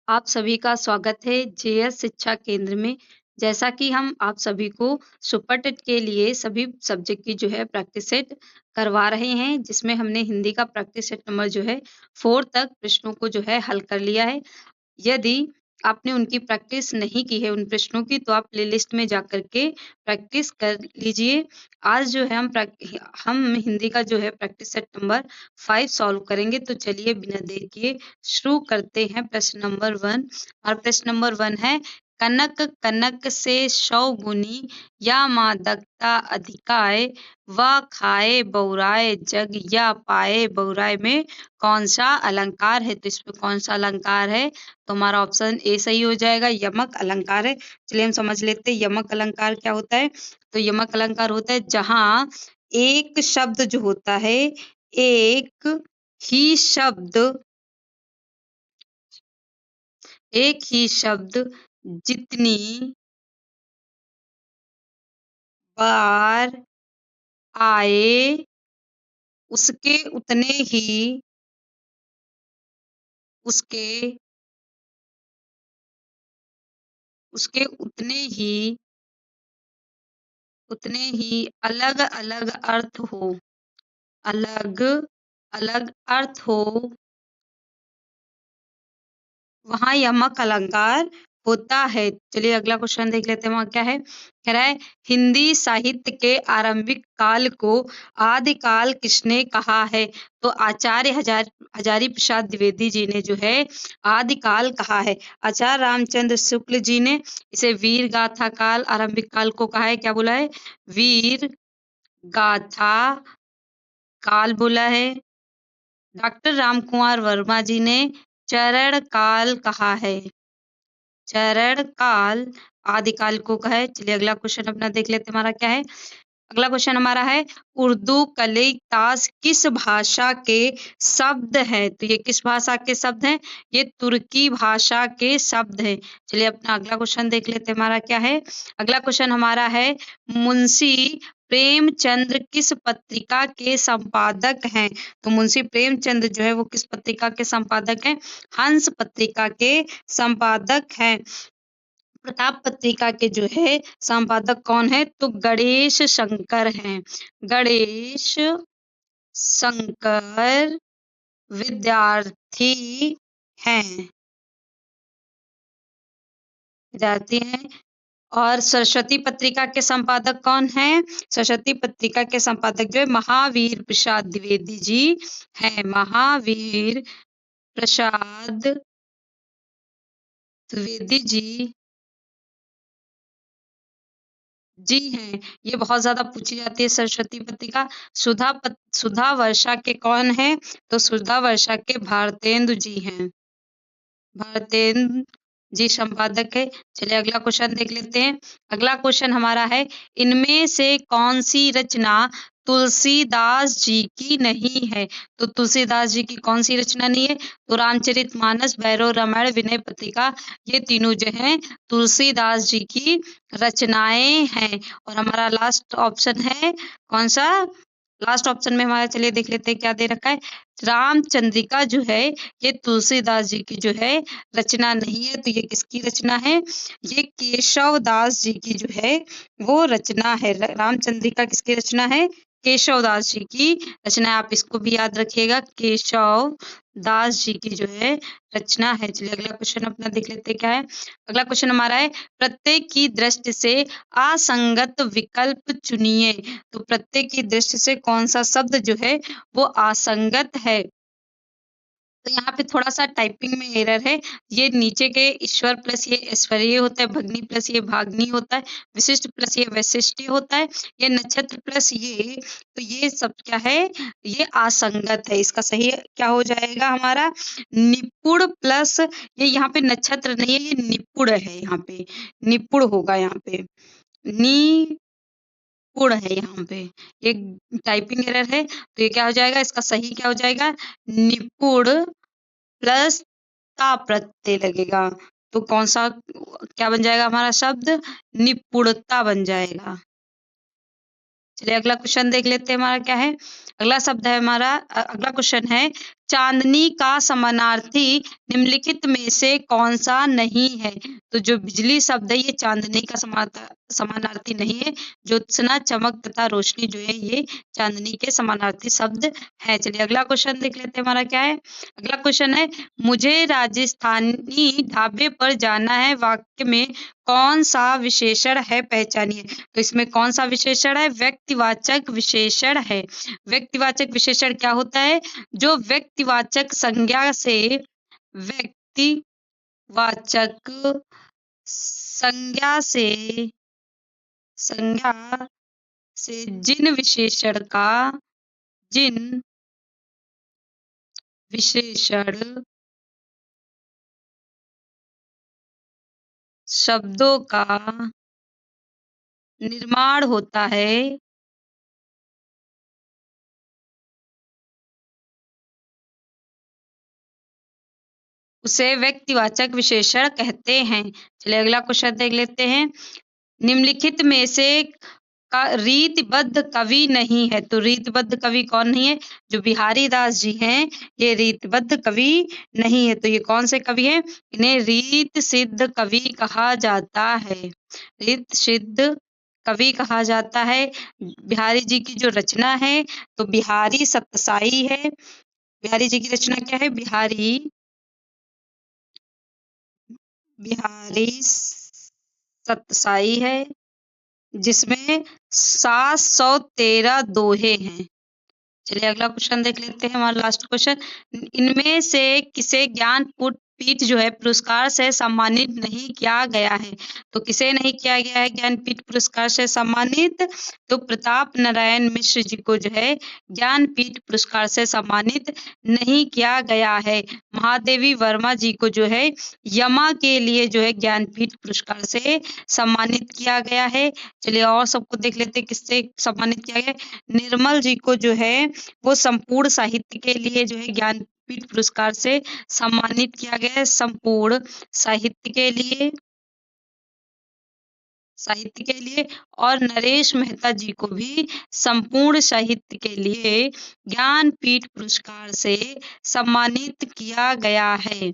आप सभी का स्वागत है जेएस शिक्षा केंद्र में। जैसा कि हम आप सभी को सुपर टेट के लिए सभी सब्जेक्ट की जो है प्रैक्टिस सेट करवा रहे हैं, जिसमें हमने हिंदी का प्रैक्टिस सेट नंबर जो है 4 तक प्रश्नों को जो है हल कर लिया है। यदि आपने उनकी प्रैक्टिस नहीं की है उन प्रश्नों की, तो आप प्लेलिस्ट में जाकर के प्रैक्टिस कर लीजिए। आज जो है हम हिंदी का जो है प्रैक्टिस सेट नंबर 5 सॉल्व करेंगे। तो चलिए बिना देर किए शुरू करते हैं प्रश्न नंबर 1। और प्रश्न नंबर 1 है, कनक कनक से 100 गुनी या मादकता अधिकाय व खाए बहुराए जग या पाए बहुराए में कौन सा अलंकार है? तो इसमें कौन सा अलंकार है? तो हमारा ऑप्शन ए सही हो जाएगा, यमक अलंकार है। चलिए हम समझ लेते हैं यमक अलंकार क्या होता है। तो यमक अलंकार होता है जहां एक शब्द जो होता है, एक ही शब्द एक ही शब्द जितनी बार आए उसके उतने ही उसके उसके उतने ही अलग अलग अर्थ हो, अलग अलग अर्थ हो, वहां यमक अलंकार होता है। चलिए अगला क्वेश्चन देख लेते हैं, वहां क्या है। कह रहा है, हिंदी साहित्य के आरंभिक काल को आदिकाल किसने कहा है? तो आचार्य हजारी प्रसाद द्विवेदी जी ने जो है आदिकाल कहा है। आचार्य रामचंद्र शुक्ल जी ने इसे वीर गाथा काल, आरंभिक काल को कहा है। क्या बोला है? वीर गाथा काल बोला है। डॉक्टर रामकुमार वर्मा जी ने चरण काल कहा है। चरण काल आदिकाल को कहा है। चलिए अगला क्वेश्चन अपना देख लेते हैं, हमारा क्या है। अगला क्वेश्चन हमारा है, उर्दू कलितास किस भाषा के शब्द है? तो ये किस भाषा के शब्द हैं? ये तुर्की भाषा के शब्द हैं। चलिए अपना अगला क्वेश्चन देख लेते हैं, हमारा क्या है। अगला क्वेश्चन हमारा है, मुंशी प्रेमचंद किस पत्रिका के संपादक हैं? तो मुंशी प्रेमचंद जो है वो किस पत्रिका के संपादक हैं? हंस पत्रिका के संपादक हैं। प्रताप पत्रिका के जो है संपादक कौन है? तो गणेश शंकर हैं। गणेश शंकर विद्यार्थी हैं, विद्यार्थी हैं। और सरस्वती पत्रिका के संपादक कौन हैं? सरस्वती पत्रिका के संपादक जो है महावीर प्रसाद द्विवेदी जी हैं। महावीर प्रसाद द्विवेदी जी हैं। ये बहुत ज्यादा पूछी जाती है सरस्वती पत्रिका। सुधा वर्षा के कौन है? तो सुधा वर्षा के भारतेंदु जी हैं। भारतेंदु जी संपादक है। चलिए अगला क्वेश्चन देख लेते हैं। अगला क्वेश्चन हमारा है, इनमें से कौन सी रचना तुलसीदास जी की नहीं है? तो तुलसीदास जी की कौन सी रचना नहीं है? तो रामचरितमानस, भैरव रामायण, विनय पत्रिका, ये तीनों जो हैं तुलसीदास जी की रचनाएं हैं। और हमारा लास्ट ऑप्शन है कौन सा? लास्ट ऑप्शन में हमारा, चलिए देख लेते हैं क्या दे रखा है। रामचंद्रिका जो है ये तुलसीदास जी की जो है रचना नहीं है। तो ये किसकी रचना है? ये केशव दास जी की जो है वो रचना है। रामचंद्रिका किसकी रचना है? केशव दास जी की रचना है। आप इसको भी याद रखिएगा, केशव दास जी की जो है रचना है। चलिए अगला क्वेश्चन अपना देख लेते हैं क्या है। अगला क्वेश्चन हमारा है, प्रत्येक की दृष्टि से असंगत विकल्प चुनिए। तो प्रत्येक की दृष्टि से कौन सा शब्द जो है वो असंगत है? तो यहाँ पे थोड़ा सा टाइपिंग में एरर है। ये नीचे के ईश्वर प्लस ये ऐश्वर्य होता है, भगनी प्लस ये भागनी होता है, विशिष्ट प्लस ये वैशिष्टि होता है, ये नक्षत्र प्लस ये, तो ये सब क्या है? ये असंगत है। इसका सही क्या हो जाएगा हमारा? निपुण प्लस ये, यहाँ पे नक्षत्र नहीं है, ये निपुण है। यहाँ पे निपुण होगा, यहाँ पे निपुण है। यहाँ पे ये टाइपिंग एरर है, तो ये क्या हो जाएगा? इसका सही क्या हो जाएगा? निपुण प्लस ता प्रत्यय लगेगा। तो कौन सा क्या बन जाएगा हमारा शब्द? निपुणता बन जाएगा। चलिए अगला क्वेश्चन देख लेते हैं, हमारा क्या है। अगला शब्द है हमारा, अगला क्वेश्चन है, चांदनी का समानार्थी निम्नलिखित में से कौन सा नहीं है? तो जो बिजली शब्द है ये चांदनी का समानार्थी नहीं है। ज्योत्सना, चमक तथा रोशनी जो है ये चांदनी के समानार्थी शब्द है। चलिए अगला क्वेश्चन देख लेते हैं हमारा क्या है। अगला क्वेश्चन है, मुझे राजस्थानी ढाबे पर जाना है, वाक्य में कौन सा विशेषण है, पहचानिए। तो इसमें कौन सा विशेषण है? व्यक्तिवाचक विशेषण है। व्यक्तिवाचक विशेषण क्या होता है? जो व्यक्तिवाचक संज्ञा से संज्ञा से जिन विशेषण शब्दों का निर्माण होता है उसे व्यक्तिवाचक विशेषण कहते हैं। चलिए अगला क्वेश्चन देख लेते हैं। निम्नलिखित में से का रीतिबद्ध कवि नहीं है। तो रीतिबद्ध कवि कौन नहीं है? जो बिहारी दास जी हैं ये रीतिबद्ध कवि नहीं है। तो ये कौन से कवि हैं? इन्हें रीत सिद्ध कवि कहा जाता है। रीत सिद्ध कवि कहा जाता है। बिहारी जी की जो रचना है तो बिहारी सतसाई है। बिहारी जी की रचना क्या है? बिहारी सतसाई है, जिसमें 713 दोहे हैं। चलिए अगला क्वेश्चन देख लेते हैं, हमारा लास्ट क्वेश्चन। इनमें से किसे ज्ञानपीठ जो है पुरस्कार से सम्मानित नहीं किया गया है? तो किसे नहीं किया गया है ज्ञानपीठ पुरस्कार से सम्मानित? तो प्रताप नारायण मिश्र जी को जो है ज्ञानपीठ पुरस्कार से सम्मानित नहीं किया गया है। महादेवी वर्मा जी को जो है यमा के लिए जो है ज्ञानपीठ पुरस्कार से सम्मानित किया गया है। चलिए और सबको देख लेते हैं किससे सम्मानित किया गया है। निर्मल जी को जो है वो संपूर्ण साहित्य के लिए जो है ज्ञानपीठ पुरस्कार से सम्मानित किया गया है। संपूर्ण साहित्य के लिए और नरेश मेहता जी को भी संपूर्ण साहित्य के लिए ज्ञानपीठ पुरस्कार से सम्मानित किया गया है।